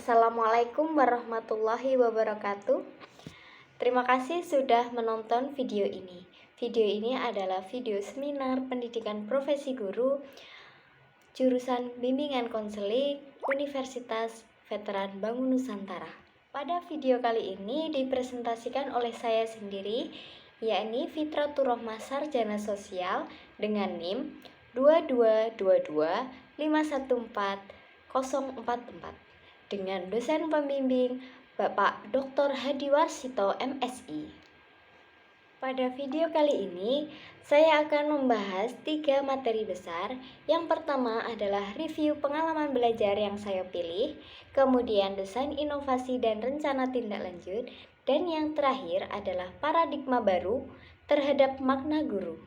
Assalamualaikum warahmatullahi wabarakatuh. Terima kasih sudah menonton video ini. Video ini adalah video seminar pendidikan profesi guru jurusan Bimbingan Konseling Universitas Veteran Bangun Nusantara. Pada video kali ini dipresentasikan oleh saya sendiri, yakni Fitratur Rohmah Sarjana Sosial dengan NIM 22225140044 dengan dosen pembimbing Bapak Dr. Hadiwarsito MSI. Pada video kali ini, saya akan membahas 3 materi besar. Yang pertama adalah review pengalaman belajar yang saya pilih, kemudian desain inovasi dan rencana tindak lanjut, dan yang terakhir adalah paradigma baru terhadap makna guru.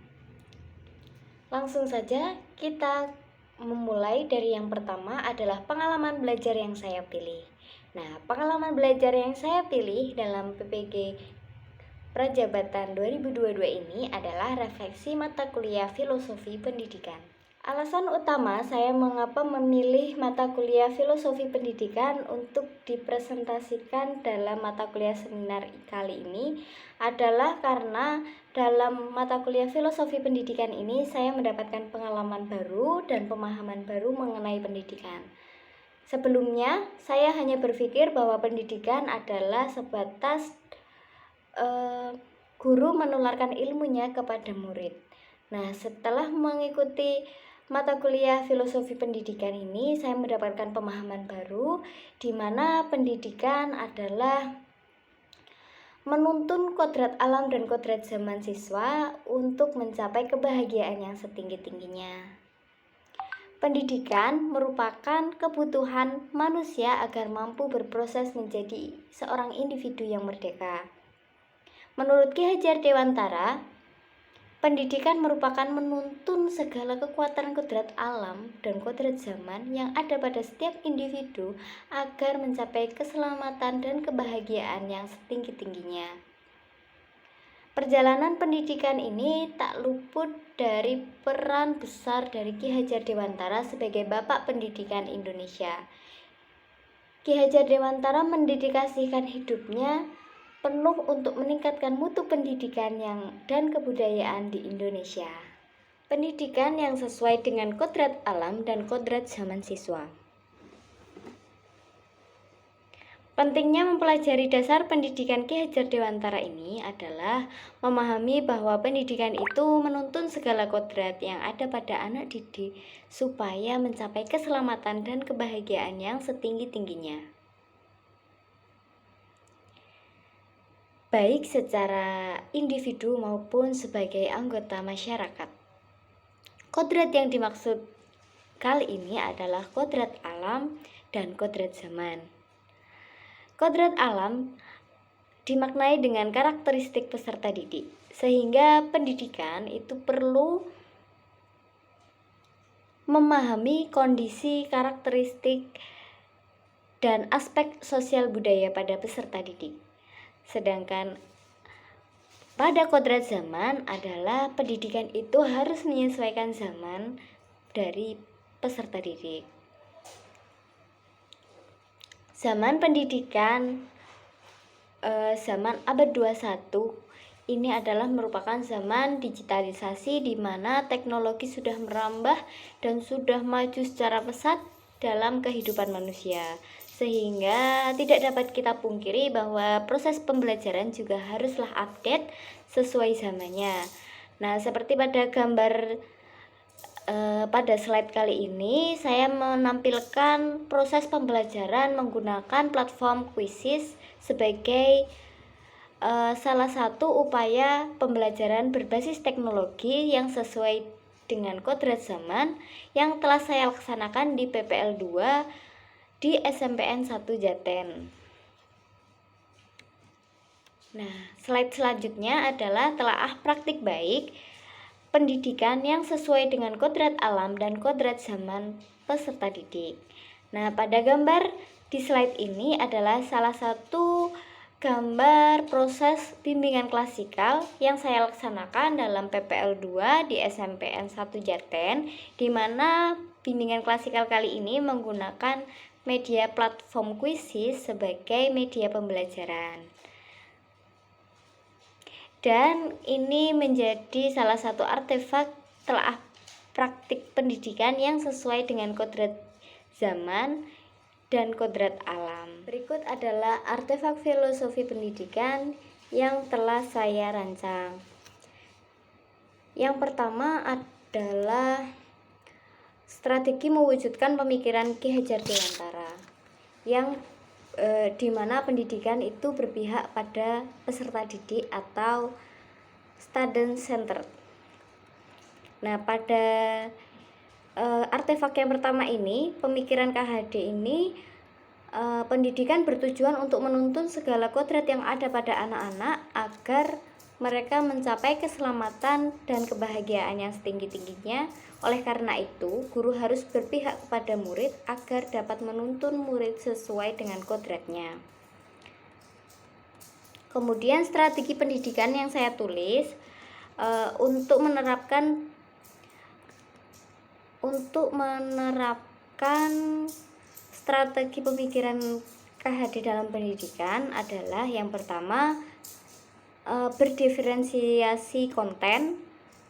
Langsung saja kita memulai dari yang pertama adalah pengalaman belajar yang saya pilih. Nah, pengalaman belajar yang saya pilih dalam PPG Prajabatan 2022 ini adalah refleksi mata kuliah Filosofi Pendidikan. Alasan utama saya mengapa memilih mata kuliah Filosofi Pendidikan untuk dipresentasikan dalam mata kuliah seminar kali ini adalah karena dalam mata kuliah Filosofi Pendidikan ini saya mendapatkan pengalaman baru dan pemahaman baru mengenai pendidikan. Sebelumnya, saya hanya berpikir bahwa pendidikan adalah sebatas guru menularkan ilmunya kepada murid. Nah, setelah mengikuti mata kuliah Filosofi Pendidikan ini, saya mendapatkan pemahaman baru di mana pendidikan adalah menuntun kodrat alam dan kodrat zaman siswa untuk mencapai kebahagiaan yang setinggi-tingginya. Pendidikan merupakan kebutuhan manusia agar mampu berproses menjadi seorang individu yang merdeka. Menurut Ki Hajar Dewantara, pendidikan merupakan menuntun segala kekuatan kodrat alam dan kodrat zaman yang ada pada setiap individu agar mencapai keselamatan dan kebahagiaan yang setinggi-tingginya. Perjalanan pendidikan ini tak luput dari peran besar dari Ki Hajar Dewantara sebagai Bapak Pendidikan Indonesia. Ki Hajar Dewantara mendedikasikan hidupnya penuh untuk meningkatkan mutu pendidikan dan kebudayaan di Indonesia. Pendidikan yang sesuai dengan kodrat alam dan kodrat zaman siswa. Pentingnya mempelajari dasar pendidikan Ki Hajar Dewantara ini adalah memahami bahwa pendidikan itu menuntun segala kodrat yang ada pada anak didik supaya mencapai keselamatan dan kebahagiaan yang setinggi-tingginya, baik secara individu maupun sebagai anggota masyarakat. Kodrat yang dimaksud kali ini adalah kodrat alam dan kodrat zaman. Kodrat alam dimaknai dengan karakteristik peserta didik, sehingga pendidikan itu perlu memahami kondisi, karakteristik, dan aspek sosial budaya pada peserta didik. Sedangkan pada kodrat zaman adalah pendidikan itu harus menyesuaikan zaman dari peserta didik. Zaman pendidikan zaman abad 21 ini adalah merupakan zaman digitalisasi di mana teknologi sudah merambah dan sudah maju secara pesat dalam kehidupan manusia, sehingga tidak dapat kita pungkiri bahwa proses pembelajaran juga haruslah update sesuai zamannya. Nah, seperti pada gambar pada slide kali ini, saya menampilkan proses pembelajaran menggunakan platform Quizizz sebagai salah satu upaya pembelajaran berbasis teknologi yang sesuai dengan kodrat zaman yang telah saya laksanakan di PPL 2 di SMPN 1 Jaten. Nah, slide selanjutnya adalah telaah praktik baik pendidikan yang sesuai dengan kodrat alam dan kodrat zaman peserta didik. Nah, pada gambar di slide ini adalah salah satu gambar proses bimbingan klasikal yang saya laksanakan dalam PPL 2 di SMPN 1 Jaten, di mana bimbingan klasikal kali ini menggunakan media platform kuisis sebagai media pembelajaran. Dan ini menjadi salah satu artefak telaah praktik pendidikan yang sesuai dengan kodrat zaman dan kodrat alam. Berikut adalah artefak filosofi pendidikan yang telah saya rancang. Yang pertama adalah strategi mewujudkan pemikiran Ki Hajar Dewantara, yang di mana pendidikan itu berpihak pada peserta didik atau student centered. Nah, pada artefak yang pertama ini, pemikiran KHD ini, pendidikan bertujuan untuk menuntun segala kodrat yang ada pada anak-anak agar mereka mencapai keselamatan dan kebahagiaan yang setinggi-tingginya. Oleh karena itu, guru harus berpihak kepada murid agar dapat menuntun murid sesuai dengan kodratnya. Kemudian strategi pendidikan yang saya tulis untuk menerapkan strategi pemikiran KHD dalam pendidikan adalah yang pertama, berdiferensiasi konten,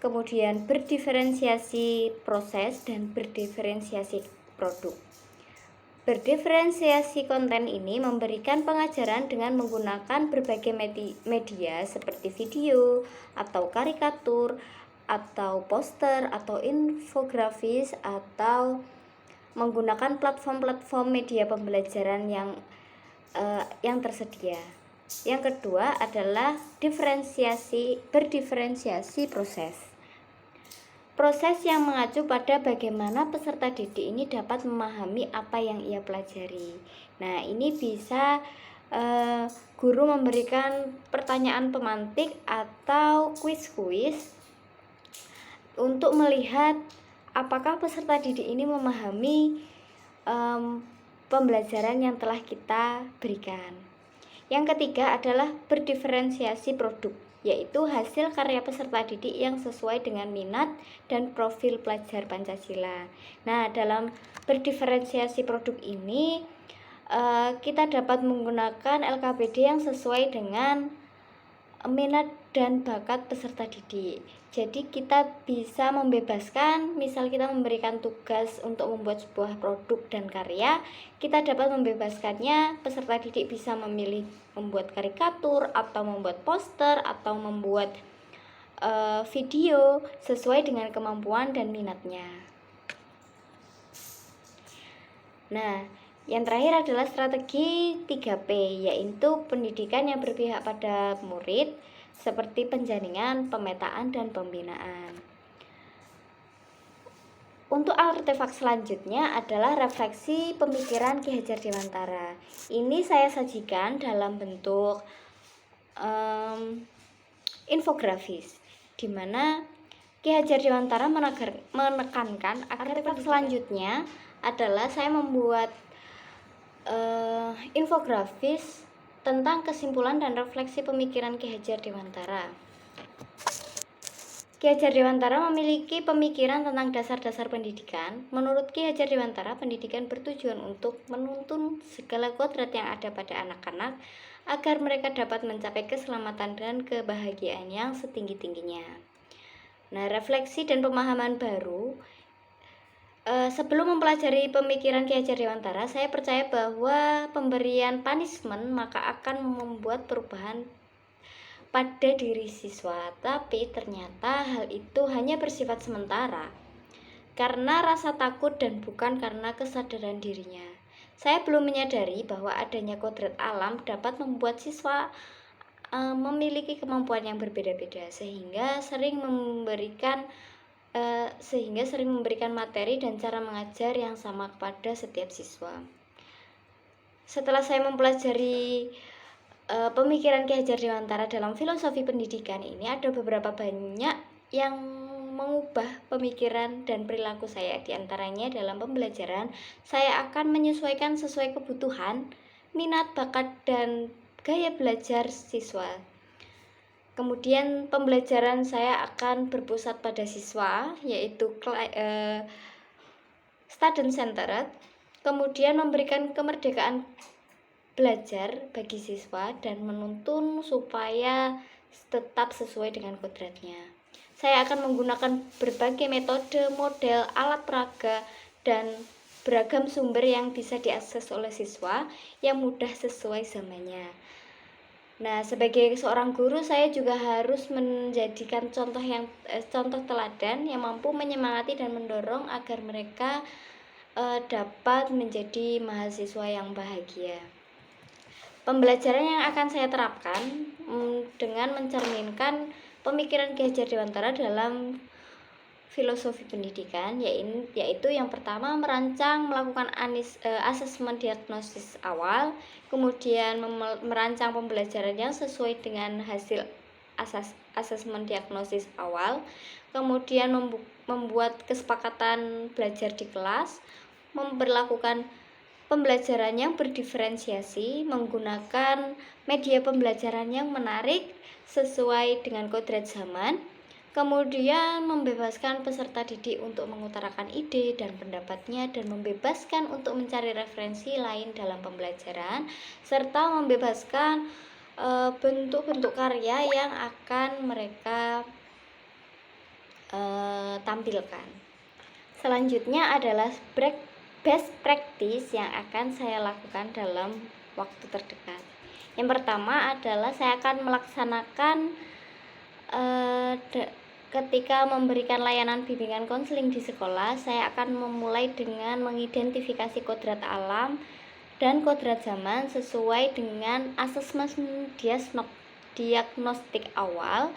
kemudian berdiferensiasi proses, dan berdiferensiasi produk. Berdiferensiasi konten ini memberikan pengajaran dengan menggunakan berbagai media seperti video atau karikatur atau poster atau infografis atau menggunakan platform-platform media pembelajaran yang tersedia. Yang kedua adalah berdiferensiasi proses. Proses yang mengacu pada bagaimana peserta didik ini dapat memahami apa yang ia pelajari. Nah, ini bisa guru memberikan pertanyaan pemantik atau kuis-kuis untuk melihat apakah peserta didik ini memahami pembelajaran yang telah kita berikan. Yang ketiga adalah berdiferensiasi produk, yaitu hasil karya peserta didik yang sesuai dengan minat dan profil pelajar Pancasila. Nah, dalam berdiferensiasi produk ini kita dapat menggunakan LKPD yang sesuai dengan minat dan bakat peserta didik. Jadi kita bisa membebaskan, misal kita memberikan tugas untuk membuat sebuah produk dan karya, kita dapat membebaskannya. Peserta didik bisa memilih membuat karikatur atau membuat poster atau membuat video sesuai dengan kemampuan dan minatnya. Nah, yang terakhir adalah strategi 3P, yaitu pendidikan yang berpihak pada murid, seperti penjaringan, pemetaan, dan pembinaan. Untuk artefak selanjutnya adalah refleksi pemikiran Ki Hajar Dewantara. Ini saya sajikan dalam bentuk infografis, di mana Ki Hajar Dewantara menekankan artefak selanjutnya adalah saya membuat infografis tentang kesimpulan dan refleksi pemikiran Ki Hajar Dewantara. Ki Hajar Dewantara memiliki pemikiran tentang dasar-dasar pendidikan. Menurut Ki Hajar Dewantara, pendidikan bertujuan untuk menuntun segala kodrat yang ada pada anak-anak agar mereka dapat mencapai keselamatan dan kebahagiaan yang setinggi-tingginya. Nah, refleksi dan pemahaman baru. Sebelum mempelajari pemikiran Ki Hajar Dewantara, saya percaya bahwa pemberian punishment maka akan membuat perubahan pada diri siswa. Tapi ternyata hal itu hanya bersifat sementara karena rasa takut dan bukan karena kesadaran dirinya. Saya belum menyadari bahwa adanya kodrat alam dapat membuat siswa memiliki kemampuan yang berbeda-beda sehingga sering memberikan materi dan cara mengajar yang sama kepada setiap siswa. Setelah saya mempelajari pemikiran Ki Hajar Dewantara dalam filosofi pendidikan ini, ada beberapa banyak yang mengubah pemikiran dan perilaku saya. Di antaranya dalam pembelajaran, saya akan menyesuaikan sesuai kebutuhan, minat, bakat, dan gaya belajar siswa. Kemudian pembelajaran saya akan berpusat pada siswa, yaitu student centered. kemudian memberikan kemerdekaan belajar bagi siswa dan menuntun supaya tetap sesuai dengan kodratnya. Saya akan menggunakan berbagai metode, model, alat peraga, dan beragam sumber yang bisa diakses oleh siswa yang mudah sesuai zamannya. Nah, sebagai seorang guru, saya juga harus menjadikan contoh teladan yang mampu menyemangati dan mendorong agar mereka dapat menjadi mahasiswa yang bahagia. Pembelajaran yang akan saya terapkan dengan mencerminkan pemikiran Ki Hajar Dewantara dalam filosofi pendidikan, yaitu yang pertama melakukan asesmen diagnosis awal, kemudian merancang pembelajaran yang sesuai dengan hasil asesmen diagnosis awal, kemudian membuat kesepakatan belajar di kelas, memperlakukan pembelajaran yang berdiferensiasi, menggunakan media pembelajaran yang menarik sesuai dengan kodrat zaman, kemudian membebaskan peserta didik untuk mengutarakan ide dan pendapatnya dan membebaskan untuk mencari referensi lain dalam pembelajaran, serta membebaskan bentuk-bentuk karya yang akan mereka tampilkan. Selanjutnya adalah best practice yang akan saya lakukan dalam waktu terdekat. Yang pertama adalah saya akan melaksanakan ketika memberikan layanan bimbingan konseling di sekolah, saya akan memulai dengan mengidentifikasi kodrat alam dan kodrat zaman sesuai dengan asesmen diagnostik awal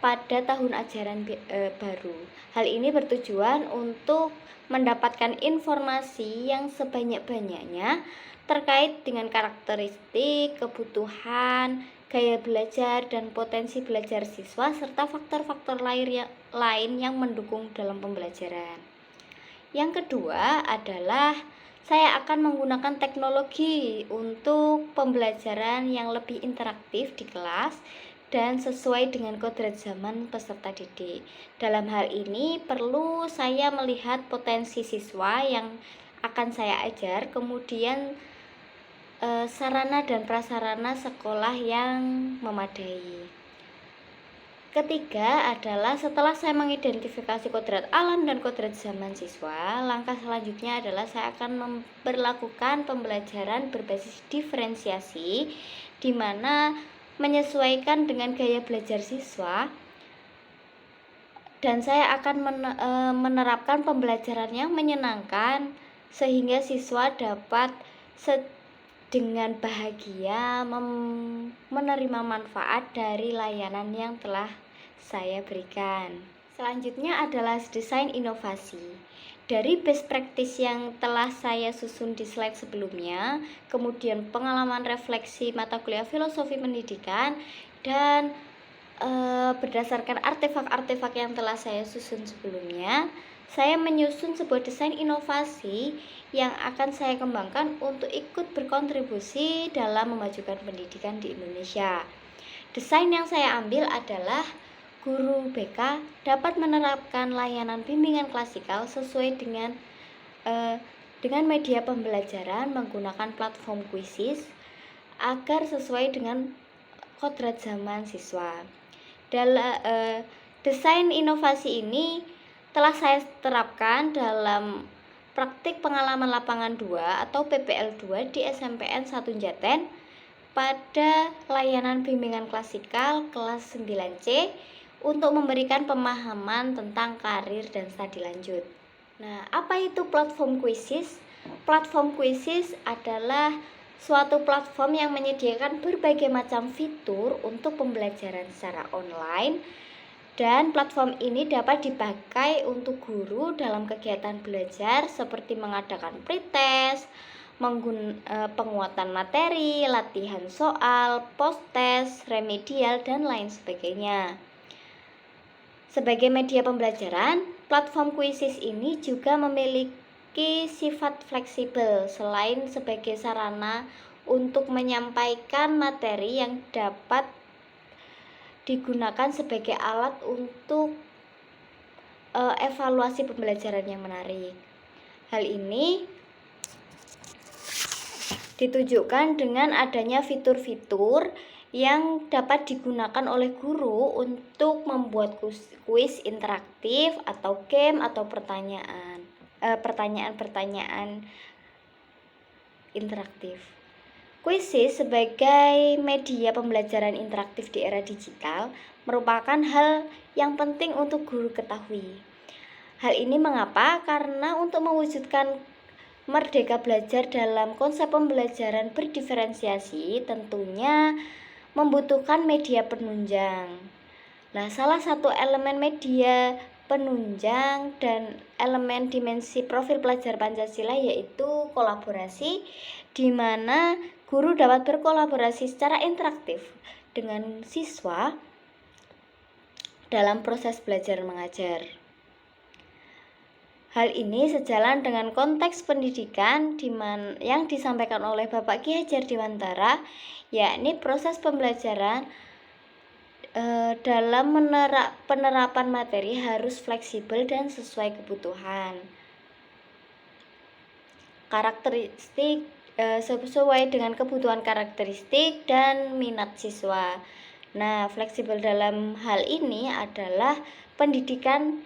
pada tahun ajaran baru. Hal ini bertujuan untuk mendapatkan informasi yang sebanyak-banyaknya terkait dengan karakteristik, kebutuhan, gaya belajar, dan potensi belajar siswa, serta faktor-faktor lain yang mendukung dalam pembelajaran. Yang kedua adalah saya akan menggunakan teknologi untuk pembelajaran yang lebih interaktif di kelas dan sesuai dengan kodrat zaman peserta didik. Dalam hal ini perlu saya melihat potensi siswa yang akan saya ajar, kemudian sarana dan prasarana sekolah yang memadai. Ketiga adalah setelah saya mengidentifikasi kodrat alam dan kodrat zaman siswa, langkah selanjutnya adalah saya akan memperlakukan pembelajaran berbasis diferensiasi, di mana menyesuaikan dengan gaya belajar siswa, dan saya akan menerapkan pembelajaran yang menyenangkan sehingga siswa dapat dengan bahagia menerima manfaat dari layanan yang telah saya berikan. Selanjutnya adalah desain inovasi. Dari best practice yang telah saya susun di slide sebelumnya, kemudian pengalaman refleksi mata kuliah filosofi pendidikan, dan berdasarkan artefak-artefak yang telah saya susun sebelumnya, saya menyusun sebuah desain inovasi yang akan saya kembangkan untuk ikut berkontribusi dalam memajukan pendidikan di Indonesia. Desain yang saya ambil adalah guru BK dapat menerapkan layanan bimbingan klasikal sesuai dengan media pembelajaran menggunakan platform Quizzes agar sesuai dengan kodrat zaman siswa. Desain inovasi ini telah saya terapkan dalam praktik pengalaman lapangan 2 atau PPL 2 di SMPN 1 Jaten pada layanan bimbingan klasikal kelas 9C untuk memberikan pemahaman tentang karir dan studi lanjut. Nah, apa itu platform Quizzes? Platform Quizzes adalah suatu platform yang menyediakan berbagai macam fitur untuk pembelajaran secara online, dan platform ini dapat dipakai untuk guru dalam kegiatan belajar seperti mengadakan pretest, penguatan materi, latihan soal, post-test, remedial, dan lain sebagainya. Sebagai media pembelajaran, platform Quizzes ini juga memiliki sifat fleksibel selain sebagai sarana untuk menyampaikan materi yang dapat digunakan sebagai alat untuk evaluasi pembelajaran yang menarik. Hal ini Ditunjukkan dengan adanya fitur-fitur yang dapat digunakan oleh guru untuk membuat kuis interaktif atau game atau pertanyaan-pertanyaan interaktif. Kuisis sebagai media pembelajaran interaktif di era digital merupakan hal yang penting untuk guru ketahui. Hal ini mengapa? Karena untuk mewujudkan merdeka belajar dalam konsep pembelajaran berdiferensiasi tentunya membutuhkan media penunjang. Nah, salah satu elemen media penunjang dan elemen dimensi profil pelajar Pancasila yaitu kolaborasi, di mana guru dapat berkolaborasi secara interaktif dengan siswa dalam proses belajar mengajar. Hal ini sejalan dengan konteks pendidikan yang disampaikan oleh Bapak Ki Hajar Dewantara, yakni proses pembelajaran dalam penerapan materi harus fleksibel dan sesuai kebutuhan. Karakteristik sesuai dengan kebutuhan karakteristik dan minat siswa. Nah, fleksibel dalam hal ini adalah pendidikan.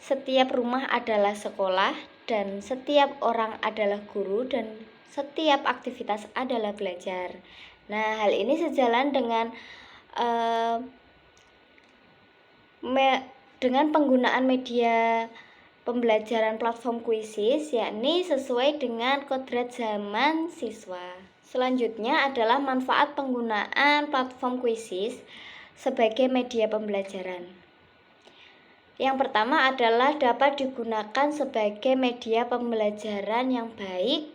Setiap rumah adalah sekolah, dan setiap orang adalah guru, dan setiap aktivitas adalah belajar. Nah, hal ini sejalan dengan penggunaan media pembelajaran platform Kuisis, yakni sesuai dengan kodrat zaman siswa. Selanjutnya adalah manfaat penggunaan platform Kuisis sebagai media pembelajaran. Yang pertama adalah dapat digunakan sebagai media pembelajaran yang baik,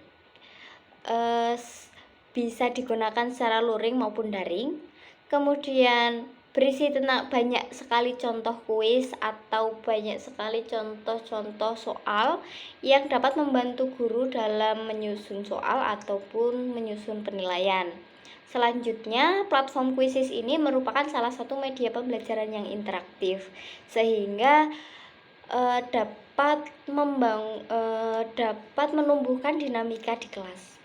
bisa digunakan secara luring maupun daring. Kemudian berisi tentang banyak sekali contoh kuis atau banyak sekali contoh-contoh soal yang dapat membantu guru dalam menyusun soal ataupun menyusun penilaian. Selanjutnya, platform Kuisis ini merupakan salah satu media pembelajaran yang interaktif, sehingga dapat menumbuhkan dinamika di kelas.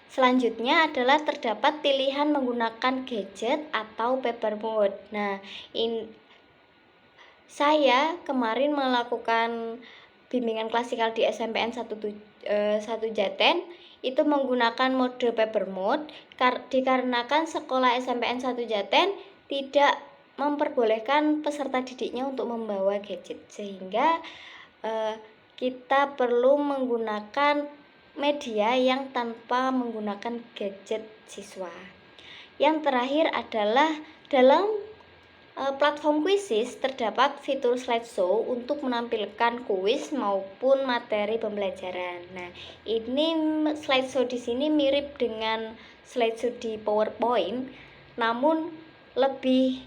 Selanjutnya adalah terdapat pilihan menggunakan gadget atau paper mode. Nah, saya kemarin melakukan bimbingan klasikal di SMPN 1 Jaten, itu menggunakan mode paper mode dikarenakan sekolah SMPN 1 Jaten tidak memperbolehkan peserta didiknya untuk membawa gadget, sehingga kita perlu menggunakan media yang tanpa menggunakan gadget siswa. Yang terakhir adalah dalam platform Kuisis terdapat fitur slideshow untuk menampilkan kuis maupun materi pembelajaran. Nah, ini slideshow di sini mirip dengan slideshow di PowerPoint, namun lebih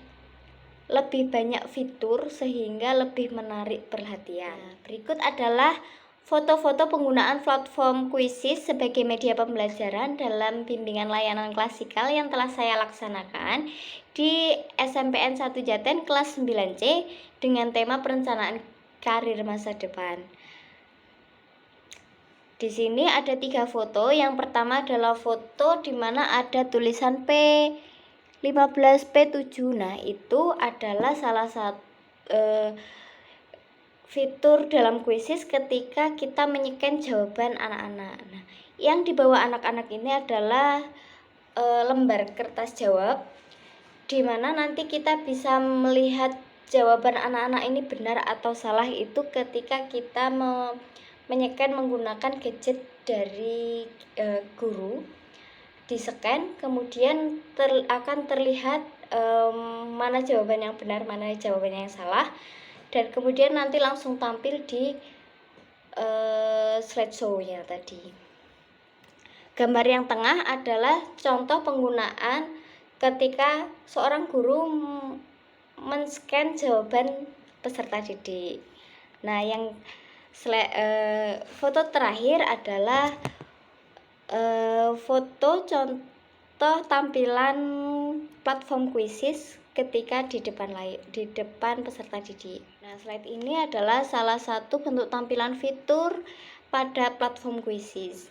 banyak fitur sehingga lebih menarik perhatian. Nah, berikut adalah foto-foto penggunaan platform Kuisis sebagai media pembelajaran dalam bimbingan layanan klasikal yang telah saya laksanakan di SMPN 1 Jaten kelas 9C dengan tema perencanaan karir masa depan. Di sini ada 3 foto. Yang pertama adalah foto di mana ada tulisan P15 P7. Nah, itu adalah salah satu fitur dalam Kuisis ketika kita menyekan jawaban anak-anak. Nah, yang dibawa anak-anak ini adalah lembar kertas jawab, di mana nanti kita bisa melihat jawaban anak-anak ini benar atau salah itu ketika kita menyekan menggunakan gadget dari guru. Di-scan, kemudian akan terlihat mana jawaban yang benar, mana jawaban yang salah, dan kemudian nanti langsung tampil di slideshow-nya tadi. Gambar yang tengah adalah contoh penggunaan ketika seorang guru men-scan jawaban peserta didik. Nah, yang foto terakhir adalah foto contoh tampilan platform Kuisis ketika di depan peserta didik. Nah, slide ini adalah salah satu bentuk tampilan fitur pada platform Kuisis.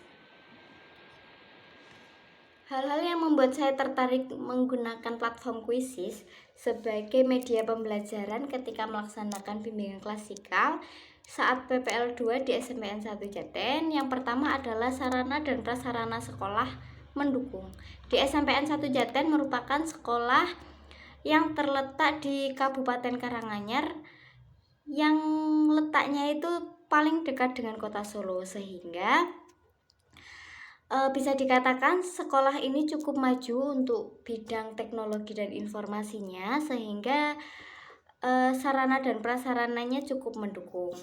Hal-hal yang membuat saya tertarik menggunakan platform Quizizz sebagai media pembelajaran ketika melaksanakan bimbingan klasikal saat PPL 2 di SMPN 1 Jaten. Yang pertama adalah sarana dan prasarana sekolah mendukung. Di SMPN 1 Jaten merupakan sekolah yang terletak di Kabupaten Karanganyar yang letaknya itu paling dekat dengan kota Solo, sehingga bisa dikatakan sekolah ini cukup maju untuk bidang teknologi dan informasinya, sehingga sarana dan prasarananya cukup mendukung.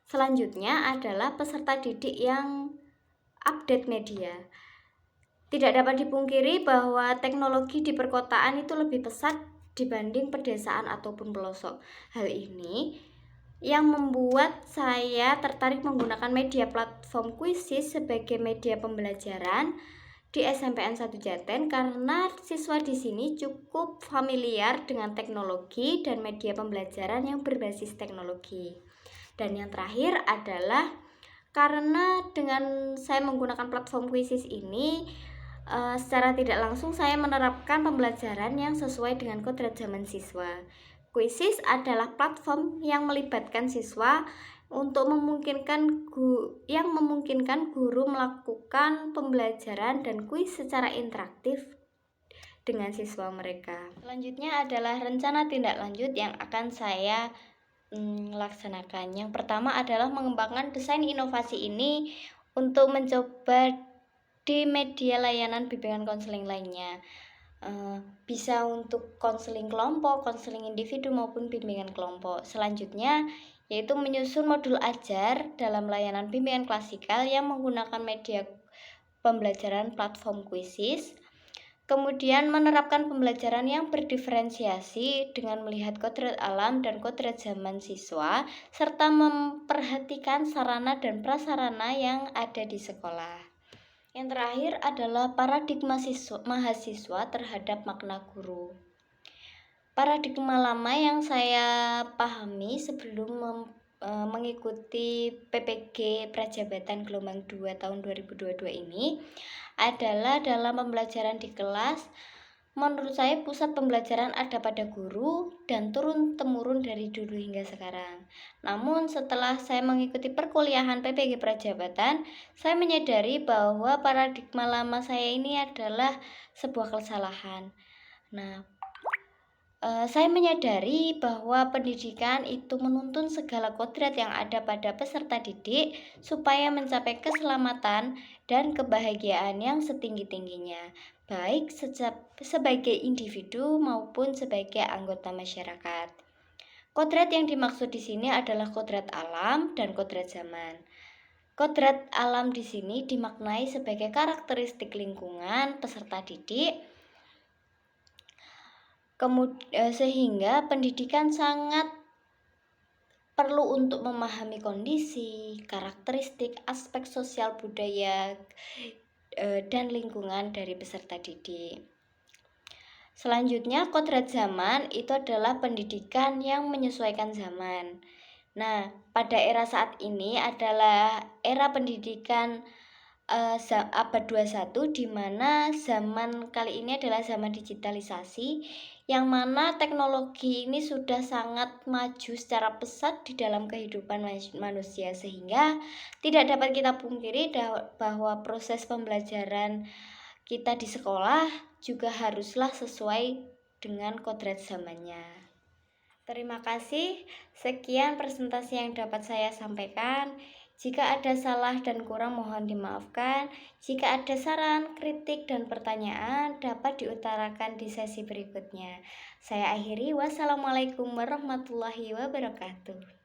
Selanjutnya adalah peserta didik yang update media. Tidak dapat dipungkiri bahwa teknologi di perkotaan itu lebih pesat dibanding pedesaan ataupun pelosok. Hal ini yang membuat saya tertarik menggunakan media platform Quizizz sebagai media pembelajaran di SMPN 1 Jaten, karena siswa di sini cukup familiar dengan teknologi dan media pembelajaran yang berbasis teknologi. Dan yang terakhir adalah karena dengan saya menggunakan platform Quizizz ini, secara tidak langsung saya menerapkan pembelajaran yang sesuai dengan kodrat zaman siswa. Quizizz adalah platform yang melibatkan siswa untuk memungkinkan guru melakukan pembelajaran dan kuis secara interaktif dengan siswa mereka. Selanjutnya adalah rencana tindak lanjut yang akan saya laksanakan. Yang pertama adalah mengembangkan desain inovasi ini untuk mencoba di media layanan bimbingan konseling lainnya. Bisa untuk konseling kelompok, konseling individu maupun bimbingan kelompok. Selanjutnya yaitu menyusun modul ajar dalam layanan bimbingan klasikal yang menggunakan media pembelajaran platform Quizizz. Kemudian menerapkan pembelajaran yang berdiferensiasi dengan melihat kodrat alam dan kodrat zaman siswa, serta memperhatikan sarana dan prasarana yang ada di sekolah. Yang terakhir adalah paradigma mahasiswa terhadap makna guru. Paradigma lama yang saya pahami sebelum mengikuti PPG Prajabatan Gelombang 2 tahun 2022 ini adalah dalam pembelajaran di kelas. Menurut saya pusat pembelajaran ada pada guru dan turun-temurun dari dulu hingga sekarang. Namun setelah saya mengikuti perkuliahan PPG Prajabatan, saya menyadari bahwa paradigma lama saya ini adalah sebuah kesalahan. Saya menyadari bahwa pendidikan itu menuntun segala kodrat yang ada pada peserta didik supaya mencapai keselamatan dan kebahagiaan yang setinggi-tingginya, baik sebagai individu maupun sebagai anggota masyarakat. Kodrat yang dimaksud di sini adalah kodrat alam dan kodrat zaman. Kodrat alam di sini dimaknai sebagai karakteristik lingkungan peserta didik, sehingga pendidikan sangat perlu untuk memahami kondisi, karakteristik, aspek sosial budaya, dan lingkungan dari peserta didik. Selanjutnya, kodrat zaman itu adalah pendidikan yang menyesuaikan zaman. Nah, pada era saat ini adalah era pendidikan abad 21, di mana zaman kali ini adalah zaman digitalisasi, yang mana teknologi ini sudah sangat maju secara pesat di dalam kehidupan manusia, sehingga tidak dapat kita pungkiri bahwa proses pembelajaran kita di sekolah juga haruslah sesuai dengan kodrat zamannya. Terima kasih, sekian presentasi yang dapat saya sampaikan. Jika ada salah dan kurang mohon dimaafkan. Jika ada saran, kritik, dan pertanyaan dapat diutarakan di sesi berikutnya. Saya akhiri, wassalamualaikum warahmatullahi wabarakatuh.